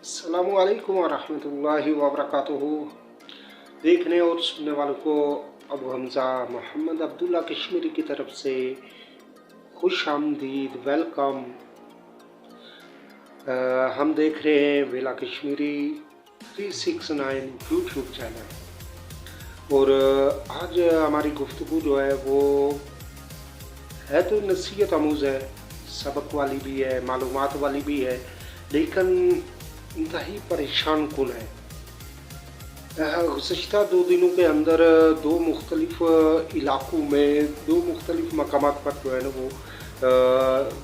अस्सलामुअलैकुम वरहमतुल्लाहि वबरकातुहू। देखने और सुनने वालों को अबू हमज़ा मोहम्मद अब्दुल्ला कश्मीरी की तरफ से खुश आमदीद, वेलकम। हम देख रहे हैं वेला कश्मीरी 369 यूट्यूब चैनल और आज हमारी गुफ्तगू जो है वो है तो नसीहत आमूज़ है, सबक वाली भी है, मालूमात वाली भी है, लेकिन इंतहाई परेशान कुन है। गुज़श्ता 2 दिनों के अंदर 2 मुख्तलिफ़ इलाक़ों में 2 मुख्तलिफ़ मकामात पर जो है ना वो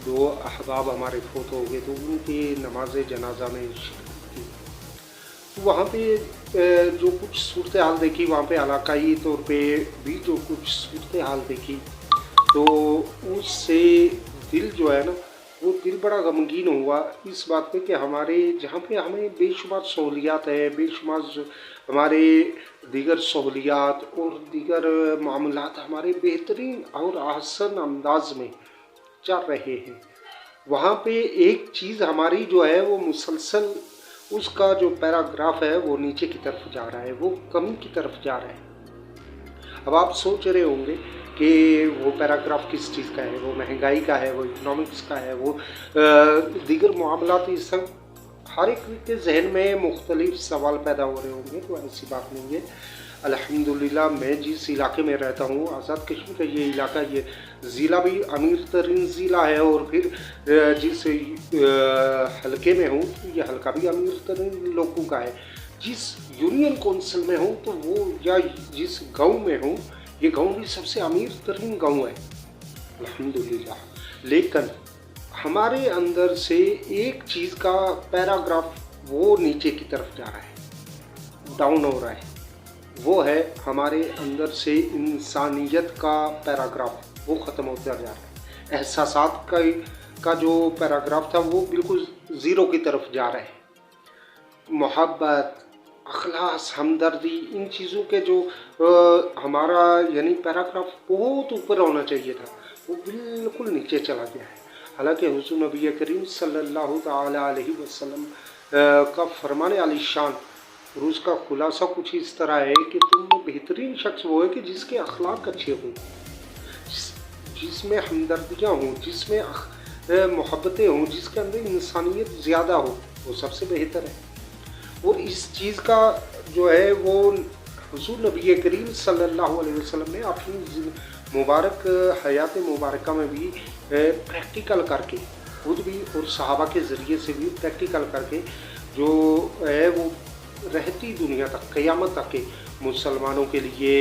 2 अहबाब हमारे फोत हो गए, तो उनकी नमाज जनाजा में शिरकत की। तो वहाँ पे जो कुछ सूरत हाल देखी, वहाँ पे इलाकाई तौर पे भी जो कुछ सूरत हाल देखी, तो उससे दिल जो है ना वो दिल बड़ा गमगीन हुआ इस बात पे कि हमारे जहाँ पे हमें बेशुमार सहूलियात है, बेशुमार हमारे दीगर सहूलियात और दीगर मामलात हमारे बेहतरीन और आसान अंदाज में चल रहे हैं, वहाँ पे एक चीज़ हमारी जो है वो मुसलसल उसका जो पैराग्राफ है वो नीचे की तरफ जा रहा है, वो कमी की तरफ जा रहा है। अब आप सोच रहे होंगे कि वो पैराग्राफ किस चीज़ का है, वो महंगाई का है, वो इकोनॉमिक्स का है, वो दीगर मामलात, इस सब हर एक के जहन में मुख्तलिफ सवाल पैदा हो रहे होंगे। तो ऐसी बात नहीं है। अल्हम्दुलिल्लाह मैं जिस इलाके में रहता हूँ, आज़ाद कश्मीर का ये इलाका, ये ज़िला भी अमीर तरीन ज़िला है, और फिर जिस हलके में हूँ तो ये हलका भी अमीर तरीन लोगों का है। जिस यूनियन कौंसिल में हूँ तो वो, या जिस गांव में हूँ, ये गांव भी सबसे अमीर तरीन गांव है अल्हम्दुलिल्लाह। लेकिन हमारे अंदर से एक चीज़ का पैराग्राफ वो नीचे की तरफ जा रहा है, डाउन हो रहा है। वो है हमारे अंदर से इंसानियत का पैराग्राफ, वो ख़त्म होता जा रहा है। एहसासात का जो पैराग्राफ था वो बिल्कुल ज़ीरो की तरफ जा रहा है। मोहब्बत, अखलास, हमदर्दी, इन चीज़ों के जो हमारा यानी पैराग्राफ बहुत ऊपर होना चाहिए था, वो बिल्कुल नीचे चला गया है। हालांकि हुज़ूर नबी करीम सल्लल्लाहु ताला अलैहि वसल्लम का फरमाने आली शान और उसका खुलासा कुछ इस तरह है कि तुम में बेहतरीन शख्स वो है कि जिसके अखलाक अच्छे हों, जिसमें हमदर्दियाँ हों, जिसमें मोहब्बतें हों, जिसके अंदर इंसानियत ज़्यादा हो, वो सबसे बेहतर है। और इस चीज़ का जो है वो हुज़ूर नबी करीम सल्लल्लाहु अलैहि वसल्लम ने अपनी मुबारक हयात मुबारका में भी प्रैक्टिकल करके, खुद भी और सहाबा के ज़रिए से भी प्रैक्टिकल करके जो है वो रहती दुनिया तक, क़यामत तक के मुसलमानों के लिए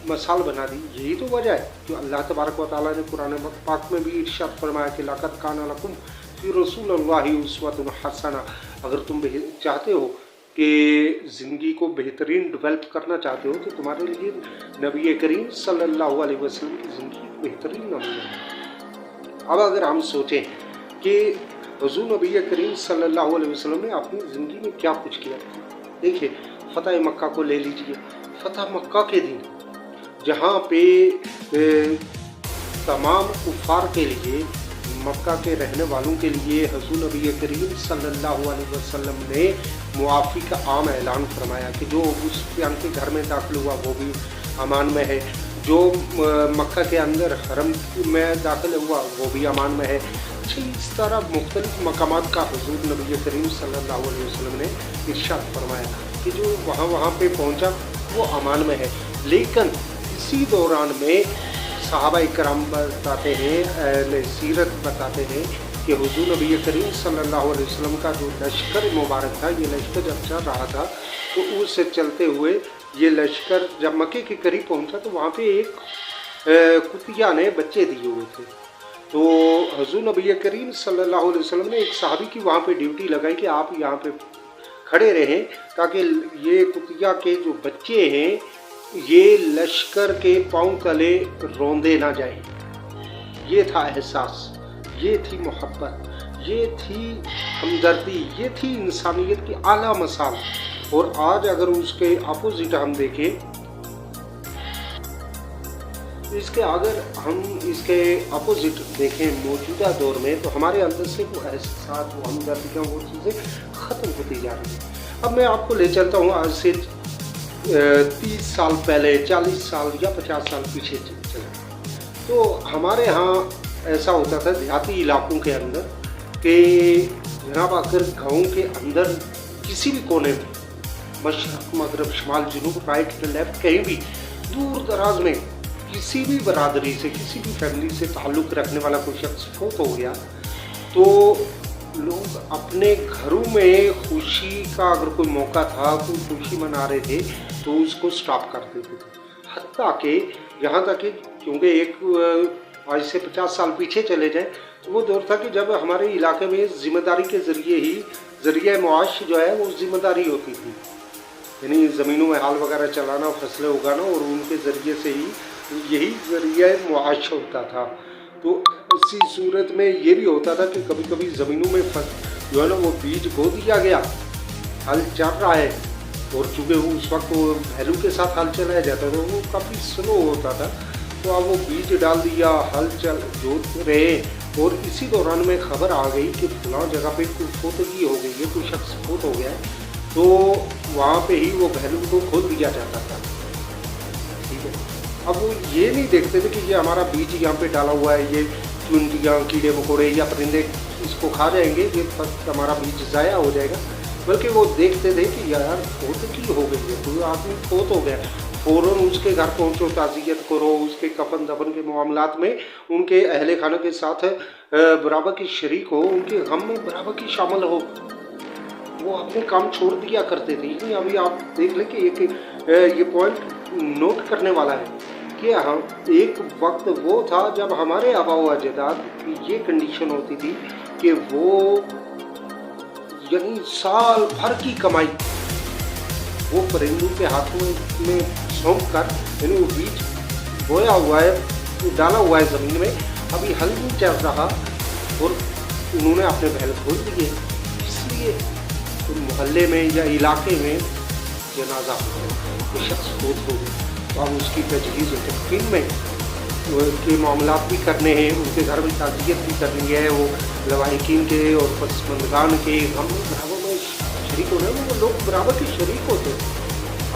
मिसाल बना दी। यही तो वजह है जो अल्लाह तबारक व तआला ने कुरान पाक में भी इरशाद फरमाया कि लक़द काना लकुम फ़ी रसूलिल्लाहि उस्वतुन हसना। अगर तुम चाहते हो कि ज़िंदगी को बेहतरीन डेवलप करना चाहते हो तो तुम्हारे लिए नबी करीम सल्लल्लाहु अलैहि वसल्लम की ज़िंदगी बेहतरीन नमूना है। अब अगर हम सोचें कि हुज़ूर नबी करीम सल्लल्लाहु अलैहि वसल्लम ने अपनी ज़िंदगी में क्या कुछ किया, देखिए फ़तह मक्का को ले लीजिए। फ़तह मक्का के दिन जहाँ पे तमाम कुफ़ार के लिए, मक्का के रहने वालों के लिए हुज़ूर नबी करीम सल्लल्लाहु अलैहि वसल्लम ने मुआफ़ी का आम ऐलान फरमाया कि जो अबू सुफ़ियान के घर में दाखिल हुआ वो भी अमान में है, जो मक्का के अंदर हरम में दाखिल हुआ वो भी अमान में है। अच्छा, इस तरह मुख्तलिफ़ मकामात का हुज़ूर नबी करीम सल्लल्लाहु अलैहि वसल्लम ने इरशाद फरमाया कि जो वहाँ पे पहुँचा वो अमान में है। लेकिन इसी दौरान में सहाबा इकराम बताते हैं, अहले सीरत बताते हैं कि हुज़ूर नबी करीम सल्लल्लाहु अलैहि वसल्लम का जो लश्कर मुबारक था, ये लश्कर जब चल रहा था तो उससे चलते हुए ये लश्कर जब मक्के के करीब पहुंचा तो वहाँ पे एक कुतिया ने बच्चे दिए हुए थे। तो हुज़ूर नबी करीम सल्लल्लाहु अलैहि वसल्लम ने एक सहाबी की वहाँ पे ड्यूटी लगाई कि आप यहाँ पे खड़े रहें ताकि ये कुतिया के जो बच्चे हैं ये लश्कर के पाँव तले रोंदे ना जाए। ये था एहसास, ये थी मोहब्बत, ये थी हमदर्दी, ये थी इंसानियत की आला मिसाल। और आज अगर उसके अपोजिट हम देखें, اس کے اگر ہم اس کے اپوزٹ دیکھیں موجودہ دور میں تو ہمارے اندر سے وہ احساسات وہ ہمدردیاں وہ چیزیں ختم ہوتی جا رہی ہیں. اب میں آپ کو لے چلتا ہوں آج سے 30 سال پہلے 40 سال یا 50 سال پیچھے چلے. تو ہمارے ہاں ایسا ہوتا تھا دیہاتی علاقوں کے اندر کہ جناب اگر گاؤں کے اندر کسی بھی کونے میں مشرق مغرب شمال جنوب رائٹ لیفٹ کہیں بھی دور دراز میں کسی بھی برادری سے کسی بھی فیملی سے تعلق رکھنے والا کوئی شخص فوت ہو گیا تو لوگ اپنے گھروں میں خوشی کا اگر کوئی موقع تھا کوئی خوشی منا رہے تھے تو اس کو سٹاپ کر دیتے تھے. حتیٰ کہ یہاں تک کہ کیونکہ ایک آج سے 50 سال پیچھے چلے جائیں تو وہ دور تھا کہ جب ہمارے علاقے میں ذمہ داری کے ذریعہ معاش جو ہے وہ ذمہ داری ہوتی تھی, یعنی زمینوں میں ہل وغیرہ چلانا فصلیں اگانا اور ان کے ذریعے سے ہی یہی ذریعہ معاش ہوتا تھا. تو اسی صورت میں یہ بھی ہوتا تھا کہ کبھی کبھی زمینوں میں جو ہے نا وہ بیج بو دیا گیا, ہل چل رہا ہے, اور چونکہ اس وقت وہ بیلوں کے ساتھ ہل چلایا جاتا تھا وہ کافی سلو ہوتا تھا, تو اب وہ بیج ڈال دیا ہل جوت رہے اور اسی دوران میں خبر آ گئی کہ فلاں جگہ پہ کوئی فوتگی ہو گئی ہے, کوئی شخص فوت ہو گیا ہے, تو وہاں پہ ہی وہ بیلوں کو کھول دیا جاتا تھا. ٹھیک ہے, اب وہ یہ نہیں دیکھتے تھے کہ یہ ہمارا بیج یہاں پہ ڈالا ہوا ہے, یہ چونٹیاں کیڑے مکوڑے یا پرندے اس کو کھا جائیں گے, یہ ہمارا بیج ضائع ہو جائے گا, بلکہ وہ دیکھتے تھے کہ یار فوتگی ہو گئی ہے, کوئی آدمی فوت ہو گیا, فوراً اس کے گھر پہنچو, تعزیت کرو, اس کے کفن دفن کے معاملات میں ان کے اہل خانہ کے ساتھ برابر کی شریک ہو, ان کے غم میں برابر کی شامل ہو. وہ اپنے کام چھوڑ دیا کرتے تھے. ابھی آپ دیکھ لیں کہ یہ پوائنٹ نوٹ کرنے والا ہے کہ ہم ایک وقت وہ تھا جب ہمارے آبا و اجداد کی یہ کنڈیشن ہوتی تھی کہ وہ یعنی سال بھر کی کمائی وہ پرندوں کے ہاتھوں میں سونپ کر, یعنی وہ بیج بویا ہوا ہے, ڈالا ہوا ہے زمین میں, ابھی ہل نہیں چل رہا اور انہوں نے اپنے بیل کھول دیے. اس لیے محلے میں یا علاقے میں جنازہ ہو گیا, کوئی شخص فوت ہو گیا تو اب اس کی تجہیز و تکفین میں کے معاملات بھی کرنے ہیں, ان کے گھر میں تعزیت بھی کرنی ہے, وہ لواحقین کے اور پسماندگان کے غم برابر میں شریک ہو رہے ہیں, وہ لوگ برابر کے شریک ہوتے ہیں.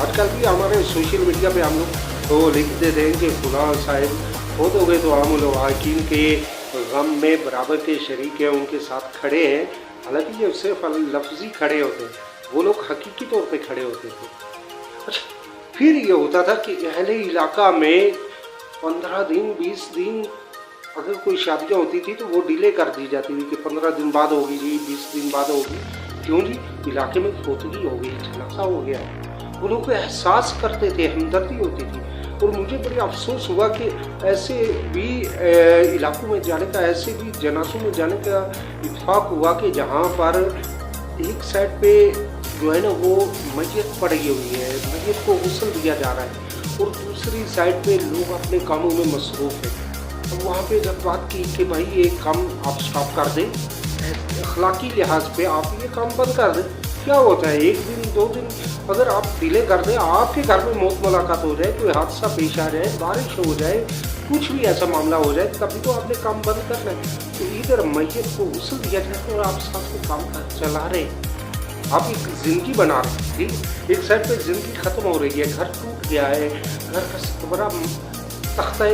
آج کل بھی ہمارے سوشل میڈیا پہ ہم لوگ وہ لکھتے تھے کہ فلاں صاحب فوت ہو گئے تو ہم لواحقین کے غم میں برابر کے شریک ہیں, ان کے ساتھ کھڑے ہیں. حالانکہ یہ صرف لفظی کھڑے ہوتے ہیں, وہ لوگ حقیقی طور پہ کھڑے ہوتے تھے. اچھا, پھر یہ ہوتا تھا کہ اہل علاقہ میں 15 دن 20 دن اگر کوئی شادیاں ہوتی تھی تو وہ ڈیلے کر دی جاتی تھی کہ 15 دن بعد ہوگی جی, 20 دن بعد ہوگی. کیوں جی؟ علاقے میں فوتگی ہو گئی, جنازہ ہو گیا. وہ لوگ احساس کرتے تھے, ہمدردی ہوتی تھی. اور مجھے بڑی افسوس ہوا کہ ایسے بھی علاقوں میں جانے کا, ایسے بھی جنازوں میں جانے کا اتفاق ہوا کہ جہاں پر ایک سائڈ پہ جو ہے نا وہ میت پڑی ہوئی ہے, میت کو غسل دیا جا رہا ہے, اور دوسری سائڈ پہ لوگ اپنے کاموں میں مصروف ہیں. اب وہاں پہ جب بات کی کہ بھائی یہ کام آپ سٹاپ کر دیں, اخلاقی لحاظ پہ آپ یہ کام بند کر دیں, کیا ہوتا ہے 1 دن 2 دن اگر آپ ڈیلے کر دیں, آپ کے گھر میں موت ملاقات ہو جائے, کوئی حادثہ پیش آ جائے, بارش ہو جائے, کچھ بھی ایسا معاملہ ہو جائے, تبھی تو آپ نے کام بند کرنا ہے. تو ادھر میت کو غسل دیا جاتا ہے اور آپ ساتھ میں کام چلا رہے ہیں, آپ ایک زندگی بنا رہے ہیں. ایک سائڈ پہ زندگی ختم ہو رہی ہے, گھر ٹوٹ گیا ہے, گھر کا بڑا تختہ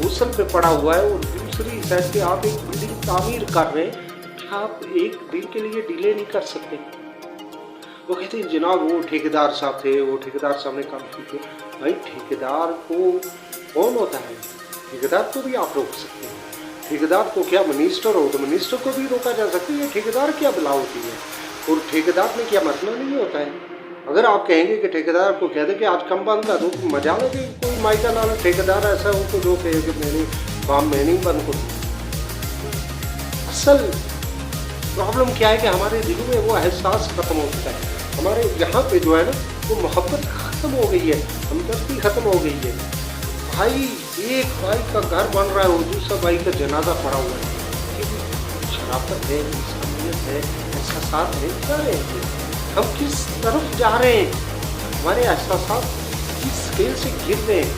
غسل پہ پڑا ہوا ہے, اور دوسری سائڈ پہ آپ ایک بلڈنگ تعمیر کر رہے ہیں. کیا آپ ایک دن کے لیے ڈیلے نہیں کر سکتے؟ وہ کہتے ہیں جناب وہ ٹھیکیدار صاحب تھے, وہ ٹھیکیدار صاحب نے کام کیے. بھائی ٹھیکیدار کو کون ہوتا ہے؟ ٹھیکیدار کو بھی آپ روک سکتے ہیں. ٹھیکیدار کو کیا منسٹر ہو تو منسٹر کو بھی روکا جا سکتا ہے. یہ ٹھیکیدار کیا بلا ہوتی ہے, اور ٹھیکیدار میں کیا مرنا نہیں ہوتا ہے. اگر آپ کہیں گے کہ ٹھیکیدار کو کہہ دیں کہ آج کم بند کر دو, تو مجا لے کہ کوئی مائکا نام ٹھیکیدار ایسا ہو تو جو کہے کہ میں نے کام میں نہیں بند کروں. اصل پرابلم کیا ہے کہ ہمارے دلوں میں وہ احساس ختم ہو چکا ہے. ہمارے یہاں پہ جو ہے نا وہ محبت ختم ہو گئی ہے, ہمدردی ختم ہو گئی ہے. بھائی ایک بھائی کا گھر بن رہا ہے اور دوسرا بھائی کا جنازہ پڑا ہوا ہے. شرافت ہے, انسانیت ہے, احساسات ہے, کیا ہے ہم کس طرف جا رہے ہیں؟ ہمارے احساسات کس اسکیل سے گر رہے ہیں؟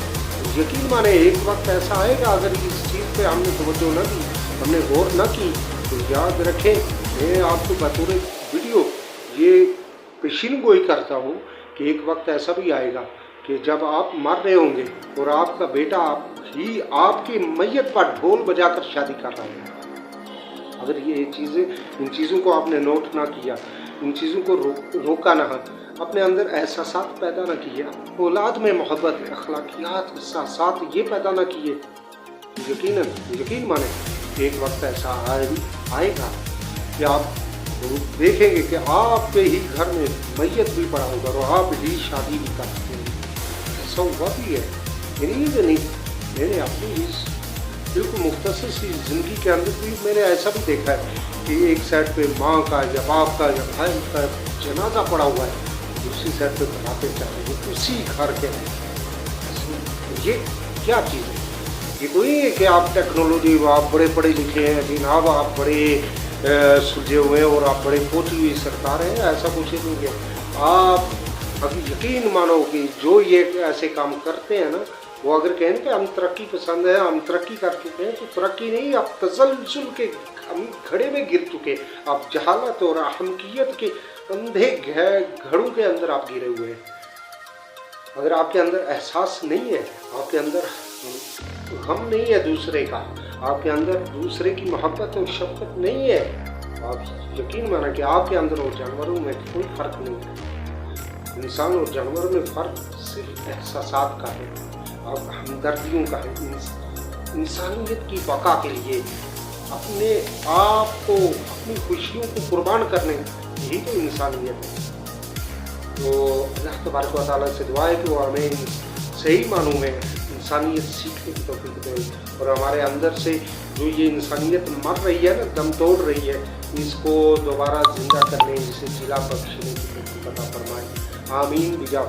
यकीन माने एक वक्त ऐसा आएगा अगर इस चीज़ पे हमने तवज्जो न दी, हमने गौर न की, तो याद रखें मैं आपको बतौर वीडियो ये पेशीन गोई करता हूँ कि एक वक्त ऐसा भी आएगा कि जब आप मर रहे होंगे और आपका बेटा आपकी मैयत पर ढोल बजाकर शादी कर रहा है। अगर ये चीज़ें, इन चीज़ों को आपने नोट ना किया, इन चीज़ों को रोका ना, अपने अंदर एहसासात पैदा ना किया, औलाद में मोहब्बत अखलाकियात एहसासात ये पैदा ना किए, यकीन माने एक वक्त ऐसा आएगा कि आप देखेंगे कि आपके ही घर में मैयत भी पड़ा होगा और आप ही शादी भी कर सकते हैं। ऐसा हुआ भी है, नहीं मैंने अपनी इस बिल्कुल मुख्तसर सी ज़िंदगी के अंदर भी मैंने ऐसा भी देखा है कि एक साइड पे माँ का या बाप का या भाई का जनाजा पड़ा हुआ है, दूसरी साइड पे बनाते चाहते हैं उसी घर के। ये क्या चीज़ है? ये कोई है कि आप टेक्नोलॉजी, आप बड़े पढ़े लिखे हैं जनाब, आप बड़े सुलझे हुए हैं और आप बड़े पहुँची हुई सरकार हैं, ऐसा कुछ नहीं है। आप अभी यकीन मानो कि जो ये ऐसे काम करते हैं ना, वो अगर कहें कि हम तरक्की पसंद है, हम तरक्की कर चुके हैं, तो तरक्की नहीं, आप तसलसल के घड़े में गिर चुके, आप जहालत और अहमकियत के अंधे घड़ों के अंदर आप गिरे हुए हैं। अगर आपके अंदर एहसास नहीं है, आपके अंदर गम नहीं है दूसरे का, आपके अंदर दूसरे की मोहब्बत और शफकत नहीं है, आप यकीन माना कि आपके अंदर और जानवरों में कोई फ़र्क नहीं है। इंसान और जानवरों में फ़र्क सिर्फ एहसासात का है, अब हमदर्दियों का है। इंसानियत की बका के लिए अपने आप को, अपनी खुशियों को कुर्बान करने, यही तो इंसानियत है। तो अल्लाह तबारक व तआला से दुआ है कि वो हमें सही मानों में इंसानियत सीखने की तौफीक दे और हमारे अंदर से जो ये इंसानियत मर रही है ना, दम तोड़ रही है, इसको दोबारा जिंदा करने, इसे जिला बख्शने की तौफीक अता फरमाए। आमीन बिजाह।